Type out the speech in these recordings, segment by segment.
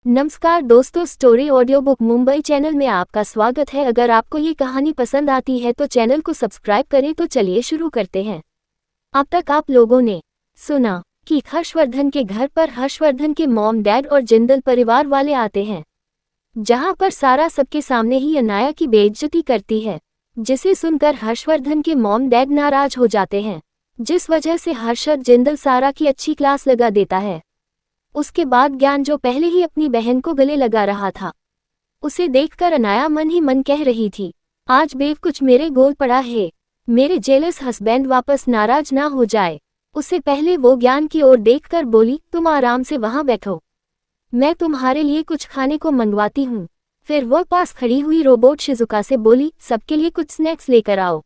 नमस्कार दोस्तों, story audio book Mumbai channel में आपका स्वागत है। अगर आपको ये कहानी पसंद आती है तो चैनल को सब्सक्राइब करें। तो चलिए शुरू करते हैं। अब तक आप लोगों ने सुना कि हर्षवर्धन के घर पर हर्षवर्धन के मॉम डैड और जिंदल परिवार वाले आते हैं, जहां पर सारा सबके सामने ही अनाया की बेइज्जती करती है, जिसे सुनकर हर्षवर्धन के मॉम डैड नाराज हो जाते हैं, जिस वजह से हर्षद जिंदल सारा की अच्छी क्लास लगा देता है। उसके बाद ज्ञान, जो पहले ही अपनी बहन को गले लगा रहा था, उसे देखकर अनाया मन ही मन कह रही थी, आज बेव कुछ मेरे गोल पड़ा है, मेरे जेलस हस्बैंड वापस नाराज ना हो जाए। उससे पहले वो ज्ञान की ओर देखकर बोली, तुम आराम से वहां बैठो, मैं तुम्हारे लिए कुछ खाने को मंगवाती हूँ। फिर वो पास खड़ी हुई रोबोट शिजुका से बोली, सबके लिए कुछ स्नैक्स लेकर आओ।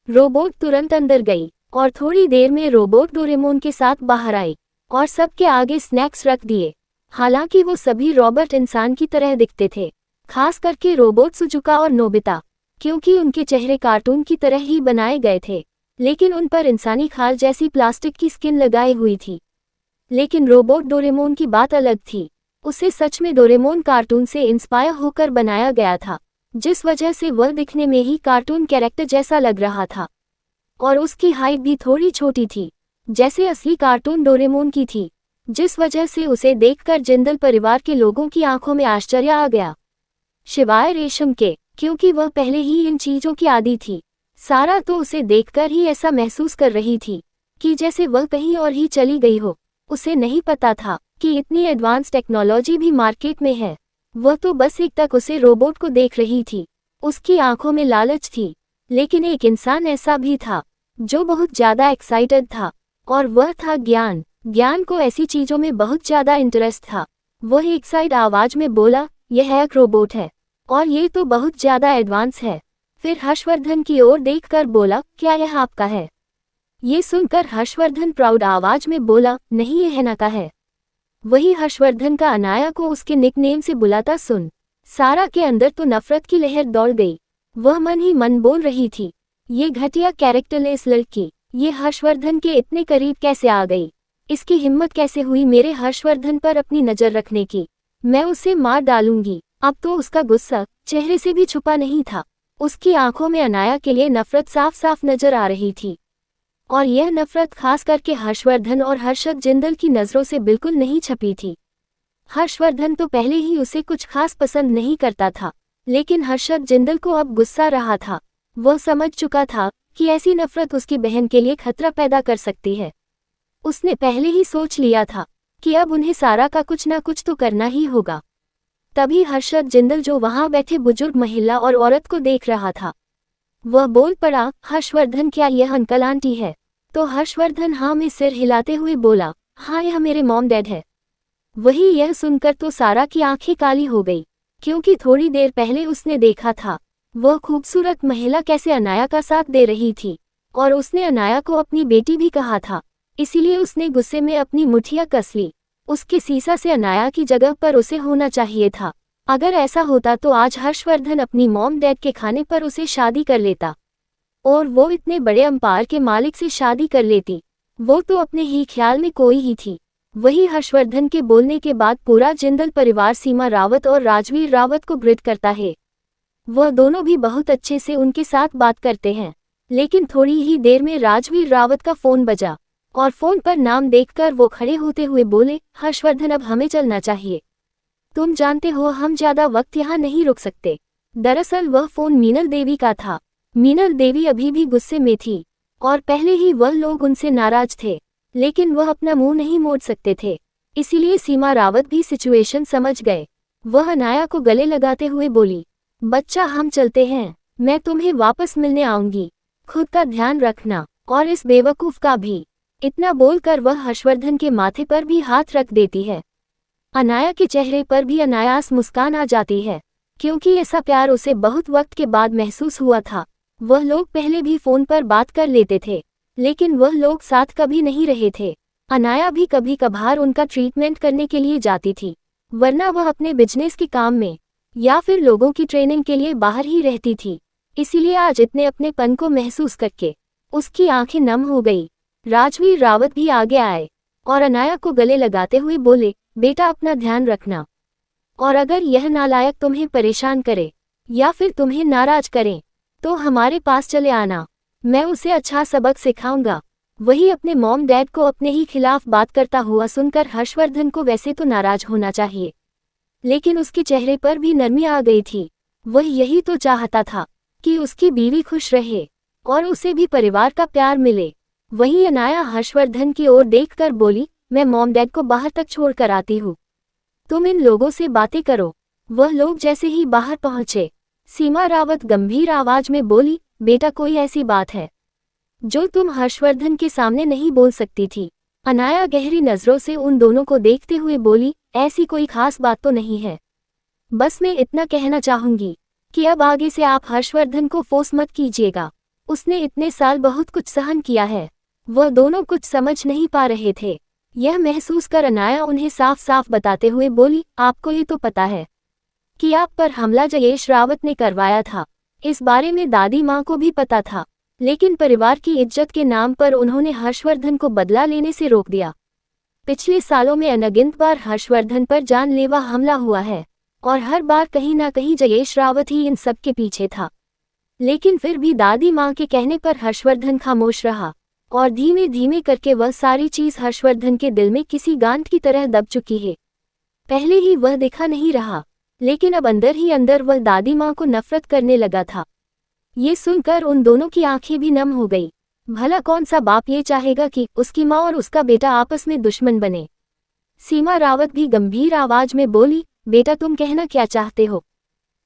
रोबोट तुरंत अंदर गई और थोड़ी देर में रोबोट डोरेमोन के साथ बाहर आई और सबके आगे स्नैक्स रख दिए। हालांकि वो सभी रोबोट इंसान की तरह दिखते थे, खास करके रोबोट सुजुका और नोबिता, क्योंकि उनके चेहरे कार्टून की तरह ही बनाए गए थे, लेकिन उन पर इंसानी खाल जैसी प्लास्टिक की स्किन लगाई हुई थी। लेकिन रोबोट डोरेमोन की बात अलग थी, उसे सच में डोरेमोन कार्टून से इंस्पायर होकर बनाया गया था, जिस वजह से वह दिखने में ही कार्टून कैरेक्टर जैसा लग रहा था। और उसकी हाइट भी थोड़ी छोटी थी, जैसे असली कार्टून डोरेमोन की थी, जिस वजह से उसे देखकर जिंदल परिवार के लोगों की आंखों में आश्चर्य आ गया, शिवाय रेशम के, क्योंकि वह पहले ही इन चीजों की आदी थी। सारा तो उसे देखकर ही ऐसा महसूस कर रही थी कि जैसे वह कहीं और ही चली गई हो। उसे नहीं पता था कि इतनी एडवांस टेक्नोलॉजी भी मार्केट में है। वह तो बस एक तक उसे रोबोट को देख रही थी, उसकी आंखों में लालच थी। लेकिन एक इंसान ऐसा भी था जो बहुत ज्यादा एक्साइटेड था, और वह था ज्ञान। ज्ञान को ऐसी चीजों में बहुत ज्यादा इंटरेस्ट था। वह एक साइड आवाज में बोला, यह एक रोबोट है और ये तो बहुत ज्यादा एडवांस है। फिर हर्षवर्धन की ओर देखकर बोला, क्या यह आपका है? ये सुनकर हर्षवर्धन प्राउड आवाज में बोला, नहीं, यह हैना का है। वही हर्षवर्धन का अनाया को उसके निकनेम से बुलाता सुन सारा के अंदर तो नफरत की लहर दौड़ गई। वह मन ही मन बोल रही थी, ये घटिया कैरेक्टरलेस लड़की, ये हर्षवर्धन के इतने करीब कैसे आ गई? इसकी हिम्मत कैसे हुई मेरे हर्षवर्धन पर अपनी नजर रखने की? मैं उसे मार डालूंगी। अब तो उसका गुस्सा चेहरे से भी छुपा नहीं था। उसकी आंखों में अनाया के लिए नफरत साफ साफ नजर आ रही थी, और यह नफरत खास करके हर्षवर्धन और हर्षद जिंदल की नजरों से बिल्कुल नहीं छपी थी। हर्षवर्धन तो पहले ही उसे कुछ खास पसंद नहीं करता था, लेकिन हर्षद जिंदल को अब गुस्सा रहा था। वह समझ चुका था कि ऐसी नफरत उसकी बहन के लिए खतरा पैदा कर सकती है। उसने पहले ही सोच लिया था कि अब उन्हें सारा का कुछ ना कुछ तो करना ही होगा। तभी हर्षद जिंदल, जो वहां बैठे बुजुर्ग महिला और औरत को देख रहा था, वह बोल पड़ा, हर्षवर्धन, क्या यह अंकल आंटी है? तो हर्षवर्धन हाँ में सिर हिलाते हुए बोला, हाँ, यह मेरे मॉम डैड है। वही यह सुनकर तो सारा की आंखें काली हो गई, क्योंकि थोड़ी देर पहले उसने देखा था वह खूबसूरत महिला कैसे अनाया का साथ दे रही थी, और उसने अनाया को अपनी बेटी भी कहा था। इसीलिए उसने गुस्से में अपनी मुठ्ठियां कस ली। उसके सीसा से अनाया की जगह पर उसे होना चाहिए था। अगर ऐसा होता तो आज हर्षवर्धन अपनी मॉम डैड के खाने पर उसे शादी कर लेता, और वो इतने बड़े अंपायर के मालिक से शादी कर लेती। वो तो अपने ही ख्याल में कोई ही थी। वही हर्षवर्धन के बोलने के बाद पूरा जिंदल परिवार सीमा रावत और राजवीर रावत को ग्रिड करता है। वह दोनों भी बहुत अच्छे से उनके साथ बात करते हैं। लेकिन थोड़ी ही देर में राजवीर रावत का फोन बजा, और फोन पर नाम देखकर वो खड़े होते हुए बोले, हर्षवर्धन, अब हमें चलना चाहिए। तुम जानते हो हम ज्यादा वक्त यहाँ नहीं रुक सकते। दरअसल वह फोन मीनल देवी का था। मीनल देवी अभी भी गुस्से में थी, और पहले ही वह लोग उनसे नाराज थे, लेकिन वह अपना मुंह नहीं मोड़ सकते थे। इसीलिए सीमा रावत भी सिचुएशन समझ गए। वह अनाया को गले लगाते हुए बोली, बच्चा, हम चलते हैं, मैं तुम्हें वापस मिलने आऊंगी, खुद का ध्यान रखना, और इस बेवकूफ का भी। इतना बोलकर वह हर्षवर्धन के माथे पर भी हाथ रख देती है। अनाया के चेहरे पर भी अनायास मुस्कान आ जाती है, क्योंकि ऐसा प्यार उसे बहुत वक्त के बाद महसूस हुआ था। वह लोग पहले भी फोन पर बात कर लेते थे, लेकिन वह लोग साथ कभी नहीं रहे थे। अनाया भी कभी कभार उनका ट्रीटमेंट करने के लिए जाती थी, वरना वह अपने बिजनेस के काम में या फिर लोगों की ट्रेनिंग के लिए बाहर ही रहती थी। इसीलिए आज इतने अपनेपन को महसूस करके उसकी आंखें नम हो गई। राजवीर रावत भी आगे आए और अनाया को गले लगाते हुए बोले, बेटा, अपना ध्यान रखना। और अगर यह नालायक तुम्हें परेशान करे या फिर तुम्हें नाराज करे तो हमारे पास चले आना, मैं उसे अच्छा सबक सिखाऊंगा। वही अपने मॉम डैड को अपने ही खिलाफ बात करता हुआ सुनकर हर्षवर्धन को वैसे तो नाराज होना चाहिए, लेकिन उसके चेहरे पर भी नरमी आ गई थी। वह यही तो चाहता था कि उसकी बीवी खुश रहे और उसे भी परिवार का प्यार मिले। वहीं अनाया हर्षवर्धन की ओर देखकर बोली, मैं मॉम डैड को बाहर तक छोड़कर आती हूँ, तुम इन लोगों से बातें करो। वह लोग जैसे ही बाहर पहुंचे, सीमा रावत गंभीर आवाज में बोली, बेटा कोई ऐसी बात है जो तुम हर्षवर्धन के सामने नहीं बोल सकती थी। अनाया गहरी नजरों से उन दोनों को देखते हुए बोली, ऐसी कोई खास बात तो नहीं है, बस मैं इतना कहना चाहूंगी कि अब आगे से आप हर्षवर्धन को फोर्स मत कीजिएगा, उसने इतने साल बहुत कुछ सहन किया है। वह दोनों कुछ समझ नहीं पा रहे थे। यह महसूस कर अनाया उन्हें साफ साफ बताते हुए बोली, आपको ये तो पता है कि आप पर हमला जयेश रावत ने करवाया था। इस बारे में दादी माँ को भी पता था, लेकिन परिवार की इज्जत के नाम पर उन्होंने हर्षवर्धन को बदला लेने से रोक दिया। पिछले सालों में अनगिनत बार हर्षवर्धन पर जानलेवा हमला हुआ है और हर बार कहीं ना कहीं जयेश रावत ही इन सब के पीछे था। लेकिन फिर भी दादी माँ के कहने पर हर्षवर्धन खामोश रहा और धीमे धीमे करके वह सारी चीज हर्षवर्धन के दिल में किसी गांठ की तरह दब चुकी है। पहले ही वह दिखा नहीं रहा, लेकिन अब अंदर ही अंदर वह दादी माँ को नफरत करने लगा था। ये सुनकर उन दोनों की आंखें भी नम हो गई। भला कौन सा बाप ये चाहेगा कि उसकी माँ और उसका बेटा आपस में दुश्मन बने। सीमा रावत भी गंभीर आवाज में बोली, बेटा तुम कहना क्या चाहते हो।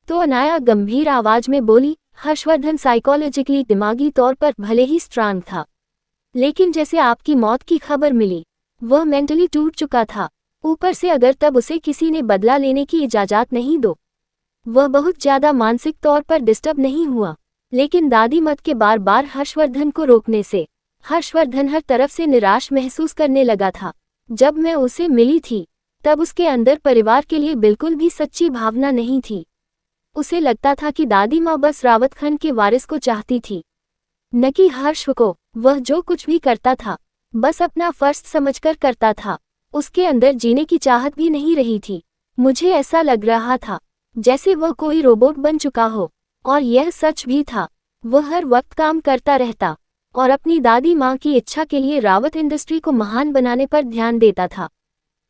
तो अनाया गंभीर आवाज में बोली, हर्षवर्धन साइकोलॉजिकली दिमागी तौर पर भले ही स्ट्रांग था, लेकिन जैसे आपकी मौत की खबर मिली वह मेंटली टूट चुका था। ऊपर से अगर तब उसे किसी ने बदला लेने की इजाजत नहीं दो, वह बहुत ज्यादा मानसिक तौर पर डिस्टर्ब नहीं हुआ। लेकिन दादी मत के बार बार हर्षवर्धन को रोकने से हर्षवर्धन हर तरफ से निराश महसूस करने लगा था। जब मैं उसे मिली थी तब उसके अंदर परिवार के लिए बिल्कुल भी सच्ची भावना नहीं थी। उसे लगता था कि दादी माँ बस रावत खान के वारिस को चाहती थी, न कि हर्ष को। वह जो कुछ भी करता था बस अपना फर्ज समझकर करता था, उसके अंदर जीने की चाहत भी नहीं रही थी। मुझे ऐसा लग रहा था जैसे वह कोई रोबोट बन चुका हो, और यह सच भी था। वह हर वक्त काम करता रहता और अपनी दादी माँ की इच्छा के लिए रावत इंडस्ट्री को महान बनाने पर ध्यान देता था।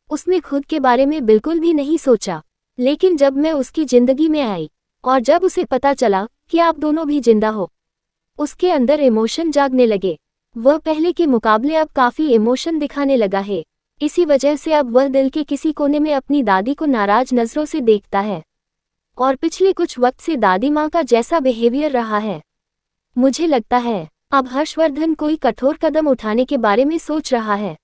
उसने खुद के बारे में बिल्कुल भी नहीं सोचा। लेकिन जब मैं उसकी जिंदगी में आई और जब उसे पता चला कि आप दोनों भी जिंदा हो, उसके अंदर इमोशन जागने लगे। वह पहले के मुकाबले अब काफी इमोशन दिखाने लगा है। इसी वजह से अब वह दिल के किसी कोने में अपनी दादी को नाराज नजरों से देखता है और पिछले कुछ वक्त से दादी माँ का जैसा बिहेवियर रहा है, मुझे लगता है अब हर्षवर्धन कोई कठोर कदम उठाने के बारे में सोच रहा है।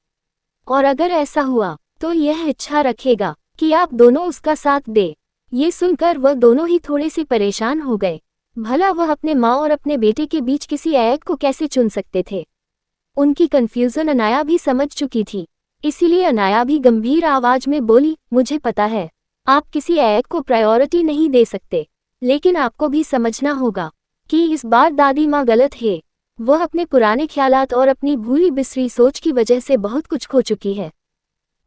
और अगर ऐसा हुआ तो यह इच्छा रखेगा कि आप दोनों उसका साथ दे। ये सुनकर वह दोनों ही थोड़े से परेशान हो गए। भला वह अपने माँ और अपने बेटे के बीच किसी एक को कैसे चुन सकते थे। उनकी कंफ्यूजन अनाया भी समझ चुकी थी, इसीलिए अनाया भी गंभीर आवाज में बोली, मुझे पता है आप किसी एक को प्रायोरिटी नहीं दे सकते, लेकिन आपको भी समझना होगा कि इस बार दादी माँ गलत है। वह अपने पुराने ख्यालात और अपनी भूली बिसरी सोच की वजह से बहुत कुछ खो चुकी है।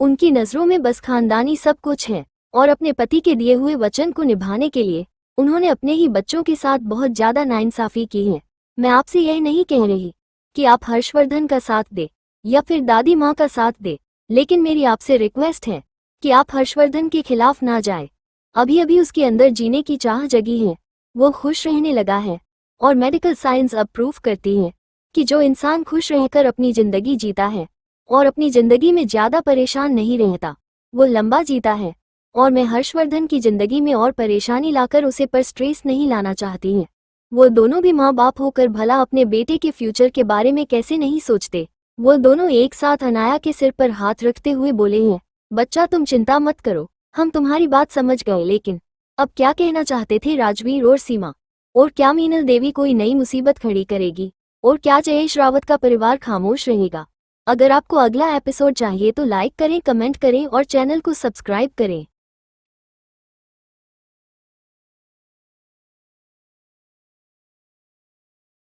उनकी नज़रों में बस खानदानी सब कुछ है और अपने पति के दिए हुए वचन को निभाने के लिए उन्होंने अपने ही बच्चों के साथ बहुत ज्यादा नाइंसाफी की है। मैं आपसे यह नहीं कह रही कि आप हर्षवर्धन का साथ दे या फिर दादी माँ का साथ दे, लेकिन मेरी आपसे रिक्वेस्ट है कि आप हर्षवर्धन के खिलाफ ना जाए। अभी अभी उसके अंदर जीने की चाह जगी है, वो खुश रहने लगा है और मेडिकल साइंस अब प्रूफ करती है कि जो इंसान खुश रहकर अपनी जिंदगी जीता है और अपनी जिंदगी में ज्यादा परेशान नहीं रहता, वो लंबा जीता है। और मैं हर्षवर्धन की जिंदगी में और परेशानी लाकर उसे पर स्ट्रेस नहीं लाना चाहती है। वो दोनों भी माँ बाप होकर भला अपने बेटे के फ्यूचर के बारे में कैसे नहीं सोचते। वो दोनों एक साथ अनाया के सिर पर हाथ रखते हुए बोले हैं, बच्चा तुम चिंता मत करो, हम तुम्हारी बात समझ गए, लेकिन अब क्या कहना चाहते थे राजवीर और सीमा? और क्या मीनल देवी कोई नई मुसीबत खड़ी करेगी? और क्या जयेश रावत का परिवार खामोश रहेगा? अगर आपको अगला एपिसोड चाहिए तो लाइक करें, कमेंट करें और चैनल को सब्सक्राइब करें।